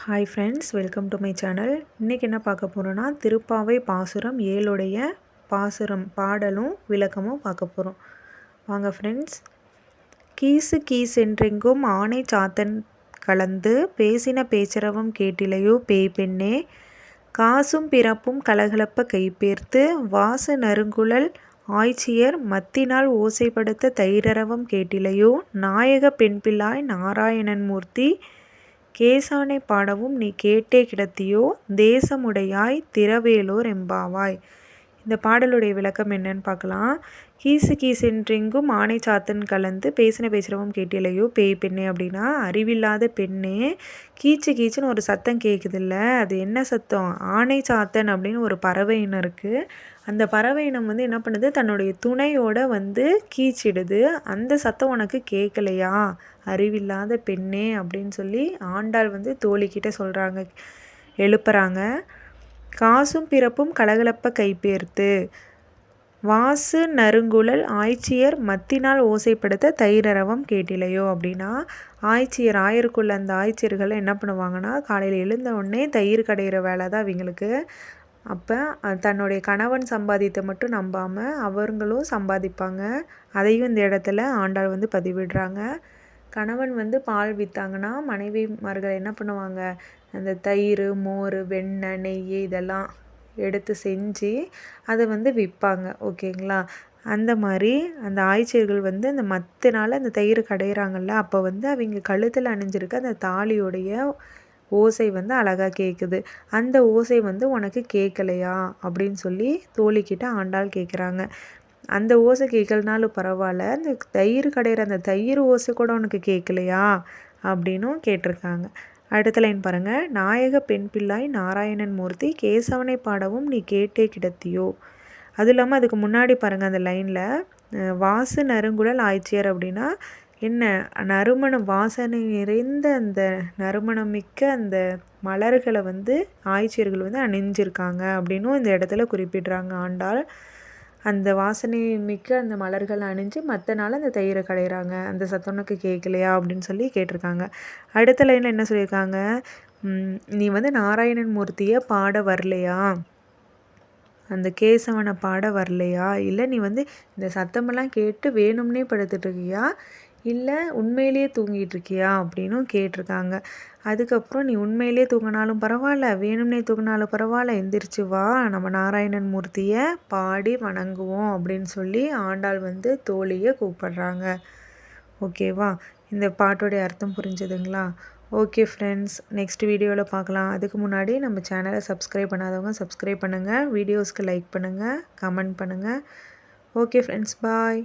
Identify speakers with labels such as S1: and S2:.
S1: Hi friends, welcome to my channel. இன்றைக்கி என்ன பார்க்க போகிறோன்னா, திருப்பாவை பாசுரம் 7உடைய பாசுரம் பாடலும் விளக்கமும் பார்க்க போகிறோம். வாங்க ஃப்ரெண்ட்ஸ். கீசு கீசென்றெங்கும் ஆனை சாத்தன் கலந்து பேசின பேச்சரவம் கேட்டிலையோ பேய் பெண்ணே, காசும் பிறப்பும் கலகலப்ப கைப்பேர்த்து வாசு நறுங்குழல் ஆய்ச்சியர் மத்தினால் ஓசைப்படுத்த தைரரவம் கேட்டிலையோ நாயக பெண்பிள்ளாய் நாராயணன் மூர்த்தி, கேசானை பாடவும் நீ கேட்டே கிடத்தியோ தேசமுடையாய் திரவேலோர் எம்பாவாய். இந்த பாடலுடைய விளக்கம் என்னன்னு பார்க்கலாம். கீசு கீசென்றெங்கும் ஆனை சாத்தன் கலந்து பேசின பேசுகிறவும் கேட்டிலையோ பேய் பெண்ணே அப்படின்னா, அறிவில்லாத பெண்ணே, கீச்சு கீச்சுன்னு ஒரு சத்தம் கேட்குதில்ல, அது என்ன சத்தம்? ஆனை சாத்தன் அப்படின்னு ஒரு பறவை இனம் இருக்குது. அந்த பறவை இனம் என்ன பண்ணுது, தன்னுடைய துணையோட கீச்சிடுது. அந்த சத்தம் உனக்கு கேட்கலையா அறிவில்லாத பெண்ணே அப்படின்னு சொல்லி ஆண்டாள் தோழிக்கிட்ட சொல்கிறாங்க, எழுப்புறாங்க. காசும் பிறப்பும் கலகலப்ப கைப்பேர்த்து வாசு நறுங்குழல் ஆய்ச்சியர் மத்தினால் ஓசைப்படுத்த தைரரவம் கேட்டிலையோ அப்படின்னா, ஆய்ச்சியர் ஆயருக்குள்ள அந்த ஆய்ச்சியர்கள் என்ன பண்ணுவாங்கன்னா, காலையில் எழுந்த உடனே தயிர் கடையிற வேலை தான் அவங்களுக்கு. அப்போ தன்னுடைய கணவன் சம்பாதித்த மட்டும் நம்பாமல் அவங்களும் சம்பாதிப்பாங்க. அதையும் இந்த இடத்துல ஆண்டாள் பதிவிடுறாங்க. கணவன் பால் விற்றாங்கன்னா மனைவிமார்கள் என்ன பண்ணுவாங்க, அந்த தயிர், மோர், வெண்ணெய், நெய் இதெல்லாம் எடுத்து செஞ்சு அதை விற்பாங்க. ஓகேங்களா? அந்த மாதிரி அந்த ஆய்ச்சியர்கள் அந்த மத்தினால் அந்த தயிர் கடையிறாங்கல்ல, அப்போ அவங்க கழுத்தில் அணிஞ்சிருக்க அந்த தாலியோடைய ஓசை அழகாக கேட்குது. அந்த ஓசை உனக்கு கேட்கலையா அப்படின்னு சொல்லி தோழிக்கிட்ட ஆண்டாள் கேட்குறாங்க. அந்த ஓசை கேட்கலனாலும் பரவாயில்ல, அந்த தயிர் கடையிற அந்த தயிர் ஓசை கூட உனக்கு கேட்கலையா அப்படின்னும் கேட்டிருக்காங்க. அடுத்த லைன் பாருங்கள். நாயக பெண் பிள்ளாய் நாராயணன் மூர்த்தி, கேசவனை பாடவும் நீ கேட்டே கிடத்தியோ. அதுவும் இல்லாமல் அதுக்கு முன்னாடி பாருங்கள், அந்த லைனில் வாசு நறுங்குழல் ஆய்ச்சியர் அப்படின்னா என்ன, நறுமணம் வாசனை நிறைந்த அந்த நறுமணம் மிக்க அந்த மலர்களை ஆய்ச்சியர்கள் அணிஞ்சிருக்காங்க அப்படின்னும் இந்த இடத்துல குறிப்பிடுறாங்க ஆண்டாள். அந்த வாசனை மிக்க அந்த மலர்கள் அணிஞ்சு மற்ற நாள் அந்த தயிரை கடையிறாங்க, அந்த சத்தனுக்கு கேட்கலையா அப்படின்னு சொல்லி கேட்டிருக்காங்க. அடுத்த லைனில் என்ன சொல்லியிருக்காங்க, நீ நாராயணன் மூர்த்தியை பாட வரலையா, அந்த கேசவனை பாட வரலையா, இல்லை நீ இந்த சத்தமெல்லாம் கேட்டு வேணும்னே படுத்துட்ருக்கியா, இல்லை உண்மையிலேயே தூங்கிட்டு இருக்கியா அப்படின்னும் கேட்டிருக்காங்க. அதுக்கப்புறம் நீ உண்மையிலே தூங்கினாலும் பரவாயில்ல, வேணும்னே தூங்கினாலும் பரவாயில்ல, எந்திரிச்சு வா, நம்ம நாராயணன் மூர்த்தியை பாடி வணங்குவோம் அப்படின்னு சொல்லி ஆண்டாள் தோழியை கூப்பிடுறாங்க. ஓகேவா? இந்த பாட்டோடைய அர்த்தம் புரிஞ்சுதுங்களா? ஓகே ஃப்ரெண்ட்ஸ், நெக்ஸ்ட் வீடியோவில் பார்க்கலாம். அதுக்கு முன்னாடி நம்ம சேனலை சப்ஸ்கிரைப் பண்ணாதவங்க சப்ஸ்கிரைப் பண்ணுங்கள், வீடியோஸ்க்கு லைக் பண்ணுங்கள், கமெண்ட் பண்ணுங்கள். ஓகே ஃப்ரெண்ட்ஸ், பாய்.